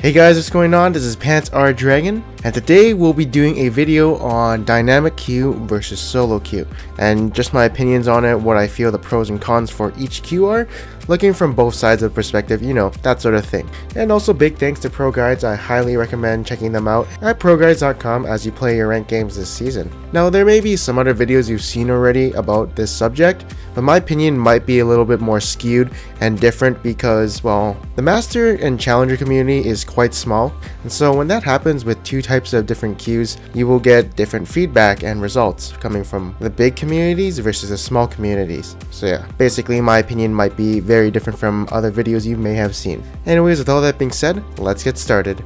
Hey guys, what's going on? This is Pants R Dragon, and today we'll be doing a video on dynamic queue versus solo queue, and just my opinions on it, what I feel the pros and cons for each queue are, looking from both sides of the perspective, that sort of thing. And also big thanks to Pro Guides. I highly recommend checking them out at ProGuides.com as you play your ranked games this season. Now there may be some other videos you've seen already about this subject, but my opinion might be a little bit more skewed and different because, well, the Master and Challenger community is quite small, and so when that happens with two types of different queues, you will get different feedback and results coming from the big communities versus the small communities. So yeah, basically my opinion might be very different from other videos you may have seen. Anyways, with all that being said, let's get started.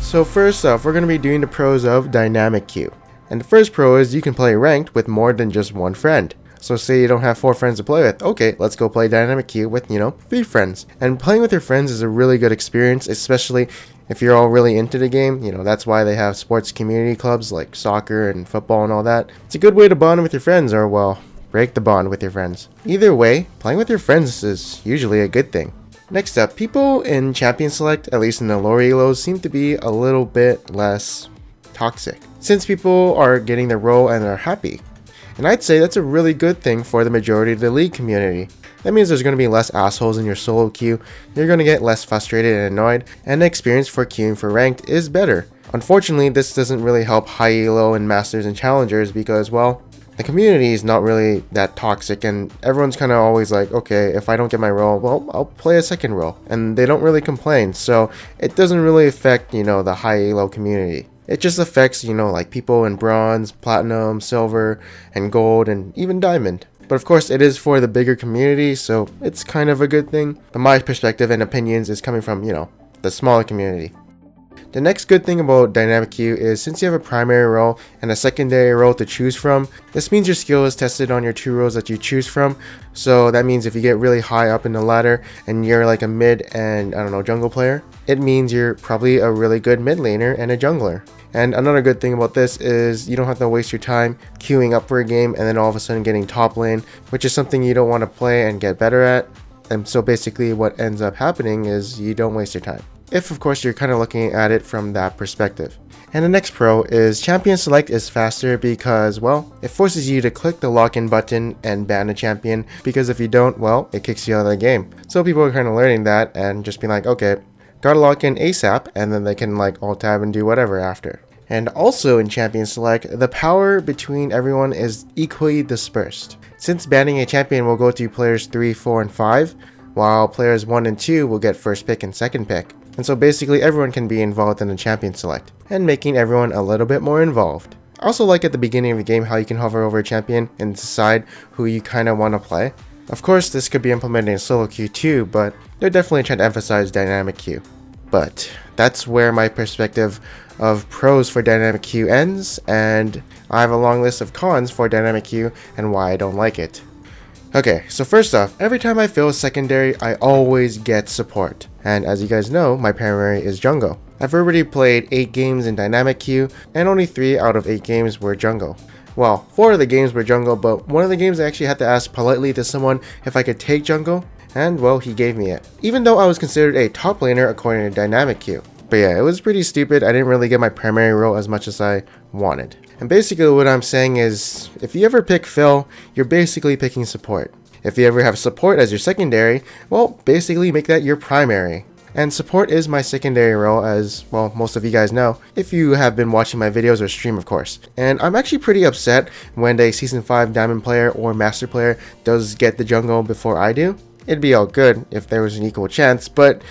So first off, we're going to be doing the pros of dynamic queue. And the first pro is you can play ranked with more than just one friend. So say you don't have 4 friends to play with, okay, let's go play dynamic queue with, 3 friends. And playing with your friends is a really good experience, especially if you're all really into the game. That's why they have sports community clubs like soccer and football and all that. It's a good way to bond with your friends, or well, break the bond with your friends. Either way, playing with your friends is usually a good thing. Next up, people in Champion Select, at least in the lower elos, seem to be a little bit less toxic, since people are getting their role and are happy. And I'd say that's a really good thing for the majority of the league community. That means there's going to be less assholes in your solo queue, you're going to get less frustrated and annoyed, and the experience for queuing for ranked is better. Unfortunately, this doesn't really help high elo and masters and challengers because, well, the community is not really that toxic, and everyone's kind of always like, okay, if I don't get my role, well, I'll play a second role, and they don't really complain, so it doesn't really affect, the high elo community. It just affects, like people in bronze, platinum, silver, and gold, and even diamond. But of course, it is for the bigger community, so it's kind of a good thing. But my perspective and opinions is coming from, the smaller community. The next good thing about dynamic queue is since you have a primary role and a secondary role to choose from, this means your skill is tested on your 2 roles that you choose from. So that means if you get really high up in the ladder and you're like a mid and, jungle player, it means you're probably a really good mid laner and a jungler. And another good thing about this is you don't have to waste your time queuing up for a game and then all of a sudden getting top lane, which is something you don't want to play and get better at. And so basically what ends up happening is you don't waste your time, if of course you're kind of looking at it from that perspective. And the next pro is Champion Select is faster because, well, it forces you to click the lock-in button and ban a champion, because if you don't, well, it kicks you out of the game. So people are kind of learning that and just being like, okay, gotta lock in ASAP, and then they can like alt tab and do whatever after. And also in Champion Select, the power between everyone is equally dispersed, since banning a champion will go to players 3, 4, and 5, while players 1 and 2 will get first pick and second pick. And so basically everyone can be involved in the Champion Select, and making everyone a little bit more involved. I also like at the beginning of the game how you can hover over a champion and decide who you kind of want to play. Of course, this could be implemented in solo queue too, but they're definitely trying to emphasize dynamic queue. But that's where my perspective of pros for dynamic queue ends, and I have a long list of cons for dynamic queue and why I don't like it. Okay, so first off, every time I fill a secondary, I always get support. And as you guys know, my primary is jungle. I've already played 8 games in dynamic queue, and only 3 out of 8 games were jungle. Well, 4 of the games were jungle, but one of the games I actually had to ask politely to someone if I could take jungle, and well, he gave me it. Even though I was considered a top laner according to dynamic queue. But yeah, it was pretty stupid. I didn't really get my primary role as much as I wanted. And basically what I'm saying is, if you ever pick Phil, you're basically picking support. If you ever have support as your secondary, well, basically make that your primary. And support is my secondary role, as, well, most of you guys know, if you have been watching my videos or stream, of course. And I'm actually pretty upset when a Season 5 Diamond player or Master player does get the jungle before I do. It'd be all good if there was an equal chance, but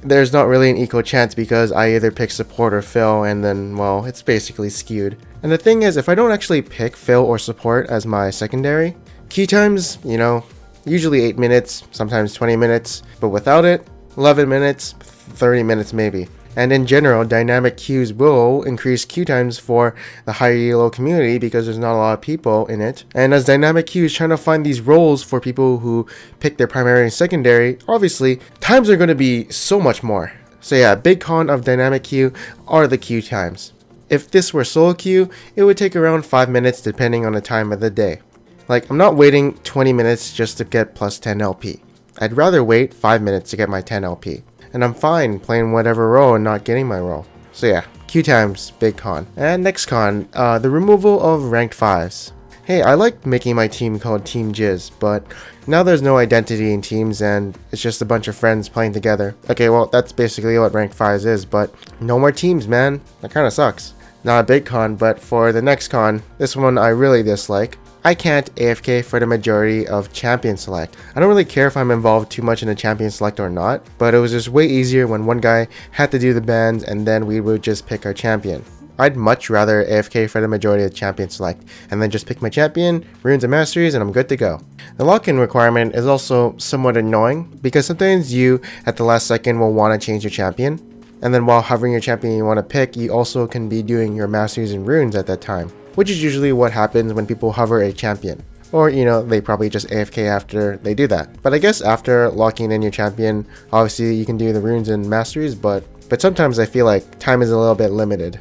there's not really an equal chance because I either pick support or Phil, and then, well, it's basically skewed. And the thing is, if I don't actually pick Phil or support as my secondary, queue times, usually 8 minutes, sometimes 20 minutes, but without it, 11 minutes, 30 minutes maybe. And in general, dynamic queues will increase queue times for the higher elo community because there's not a lot of people in it. And as dynamic queue is trying to find these roles for people who pick their primary and secondary, obviously, times are going to be so much more. So yeah, big con of dynamic queue are the queue times. If this were solo queue, it would take around 5 minutes depending on the time of the day. Like, I'm not waiting 20 minutes just to get plus 10 LP. I'd rather wait 5 minutes to get my 10 LP. and I'm fine playing whatever role and not getting my role. So yeah, queue time's big con. And next con, the removal of ranked 5s. Hey, I like making my team called Team Jizz, but now there's no identity in teams and it's just a bunch of friends playing together. Okay, well, that's basically what ranked 5s is, but no more teams, man. That kinda sucks. Not a big con, but for the next con, this one I really dislike. I can't AFK for the majority of Champion Select. I don't really care if I'm involved too much in a Champion Select or not, but it was just way easier when one guy had to do the bans and then we would just pick our champion. I'd much rather AFK for the majority of the Champion Select, and then just pick my champion, runes and masteries, and I'm good to go. The lock-in requirement is also somewhat annoying, because sometimes you, at the last second, will want to change your champion, and then while hovering your champion you want to pick, you also can be doing your masteries and runes at that time, which is usually what happens when people hover a champion. Or, you know, they probably just AFK after they do that. But I guess after locking in your champion, obviously you can do the runes and masteries, but sometimes I feel like time is a little bit limited.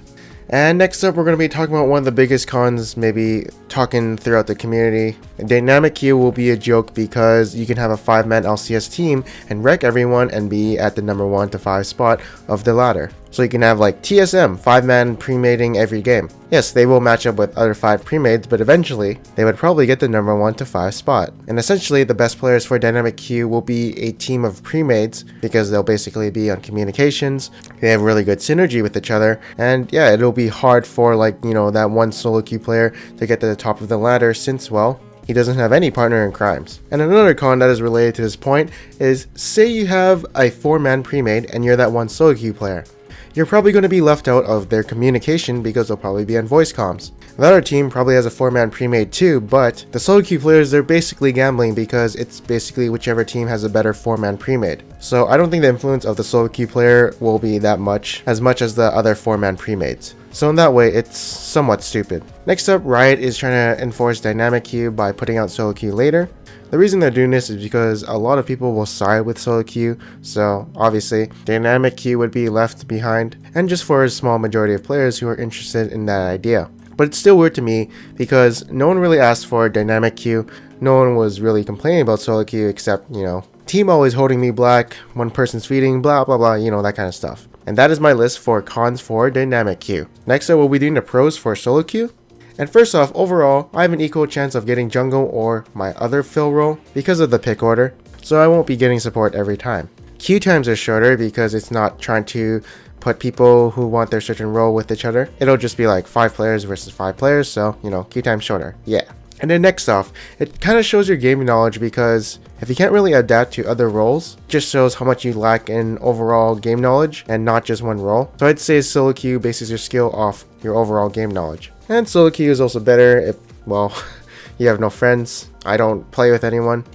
And next up, we're going to be talking about one of the biggest cons, maybe talking throughout the community. Dynamic queue will be a joke because you can have a 5-man LCS team and wreck everyone and be at the number 1 to 5 spot of the ladder. So you can have like TSM, 5-man pre-mating every game. Yes, they will match up with other 5 pre-mates, but eventually they would probably get the number 1 to 5 spot. And essentially the best players for Dynamic Queue will be a team of pre-mates because they'll basically be on communications. They have really good synergy with each other, and yeah, it'll be hard for like, you know, that one solo queue player to get to the top of the ladder since, well, he doesn't have any partner in crimes. And another con that is related to this point is, say you have a 4-man pre-mate and you're that one solo queue player. You're probably going to be left out of their communication because they'll probably be on voice comms. The other team probably has a 4-man pre-made too, but the solo queue players, they're basically gambling because it's basically whichever team has a better 4-man pre-made. So I don't think the influence of the solo queue player will be that much as the other 4-man pre-mades. So in that way, it's somewhat stupid. Next up, Riot is trying to enforce dynamic queue by putting out solo queue later. The reason they're doing this is because a lot of people will side with solo queue, so obviously dynamic queue would be left behind, and just for a small majority of players who are interested in that idea. But it's still weird to me because no one really asked for dynamic queue, no one was really complaining about solo queue except, you know, team always holding me black, one person's feeding, blah blah blah, you know, that kind of stuff. And that is my list for cons for dynamic queue. Next up, we'll be doing the pros for solo queue. And first off, overall, I have an equal chance of getting jungle or my other fill role because of the pick order, so I won't be getting support every time. Queue times are shorter because it's not trying to put people who want their certain role with each other. It'll just be like 5 players versus 5 players, so, you know, queue time's shorter, yeah. And then next off, it kind of shows your game knowledge because if you can't really adapt to other roles, it just shows how much you lack in overall game knowledge and not just one role. So I'd say solo queue bases your skill off your overall game knowledge. And solo queue is also better if, well, you have no friends. I don't play with anyone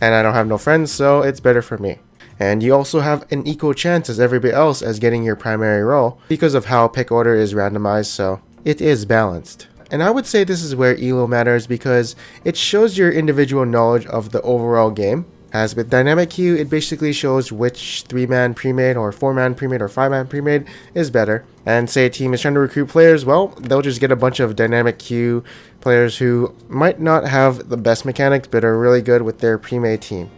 and I don't have no friends, so it's better for me. And you also have an equal chance as everybody else as getting your primary role because of how pick order is randomized, so it is balanced. And I would say this is where elo matters because it shows your individual knowledge of the overall game. As with dynamic queue, it basically shows which 3-man pre-made or 4-man pre-made or 5-man pre-made is better. And say a team is trying to recruit players, well, they'll just get a bunch of dynamic queue players who might not have the best mechanics but are really good with their pre-made team.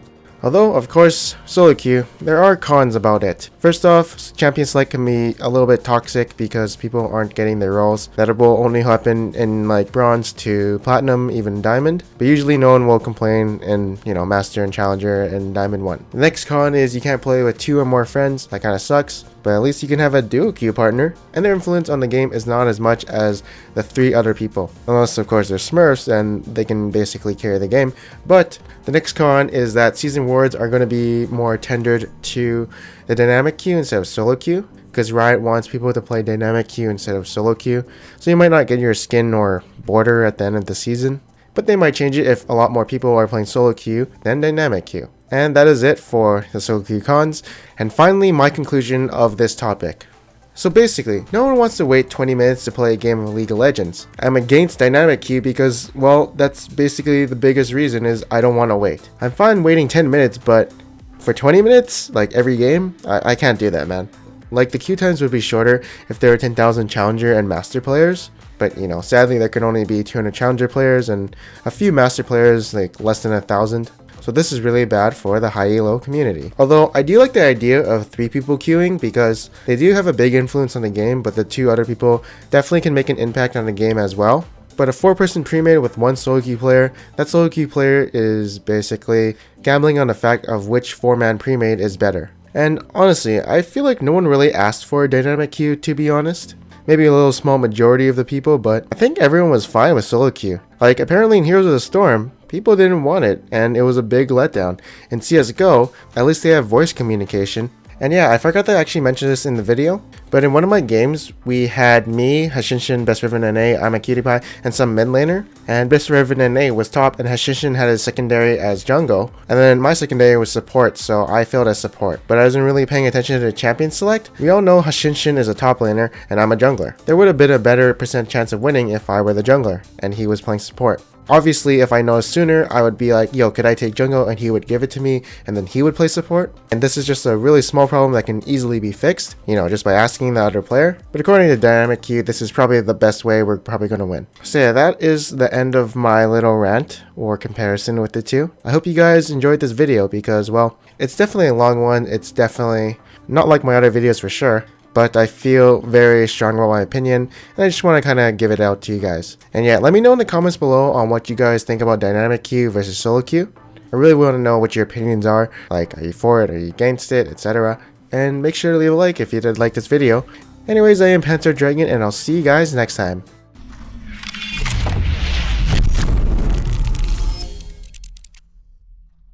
Although, of course, solo queue, there are cons about it. First off, champion select can be a little bit toxic because people aren't getting their roles. That will only happen in like bronze to platinum, even diamond. But usually no one will complain in, you know, master and challenger and diamond 1. The next con is you can't play with 2 or more friends. That kind of sucks. But at least you can have a duo queue partner, and their influence on the game is not as much as the 3 other people. Unless, of course, they're smurfs and they can basically carry the game. But the next con is that season wards are going to be more tendered to the dynamic queue instead of solo queue, because Riot wants people to play dynamic queue instead of solo queue. So you might not get your skin or border at the end of the season, but they might change it if a lot more people are playing solo queue than dynamic queue. And that is it for the solo queue cons. And finally, my conclusion of this topic. So basically, no one wants to wait 20 minutes to play a game of League of Legends. I'm against dynamic queue because, well, that's basically the biggest reason is I don't want to wait. I'm fine waiting 10 minutes, but for 20 minutes, like every game, I can't do that, man. Like the queue times would be shorter if there were 10,000 challenger and master players. But, you know, sadly there can only be 200 challenger players and a few master players, like less than 1,000. so this is really bad for the high elo community. Although I do like the idea of 3 people queuing because they do have a big influence on the game, but the 2 other people definitely can make an impact on the game as well. But a 4-person pre-made with 1 solo queue player, that solo queue player is basically gambling on the fact of which 4-man pre-made is better. And honestly, I feel like no one really asked for a dynamic queue, to be honest. Maybe a little small majority of the people, but I think everyone was fine with solo queue. Like, apparently in Heroes of the Storm, people didn't want it, and it was a big letdown. In CSGO, at least they have voice communication. And yeah, I forgot to actually mention this in the video, but in one of my games, we had me, Hashinshin, Best Riven NA, I'm a Cutie Pie, and some mid laner, and Best Riven NA was top, and Hashinshin had his secondary as jungle, and then my secondary was support, so I failed as support, but I wasn't really paying attention to the champion select. We all know Hashinshin is a top laner, and I'm a jungler. There would have been a better percent chance of winning if I were the jungler, and he was playing support. Obviously, if I know sooner, I would be like, yo, could I take jungle? And he would give it to me, and then he would play support. And this is just a really small problem that can easily be fixed, you know, just by asking the other player. But according to Dynamic Queue, this is probably the best way we're probably going to win. So yeah, that is the end of my little rant or comparison with the two. I hope you guys enjoyed this video because, well, it's definitely a long one. It's definitely not like my other videos for sure, but I feel very strong about my opinion, and I just want to kind of give it out to you guys. And yeah, let me know in the comments below on what you guys think about dynamic queue versus solo queue. I really want to know what your opinions are, like, are you for it, are you against it, etc. And make sure to leave a like if you did like this video. Anyways, I am Panzer Dragon, and I'll see you guys next time.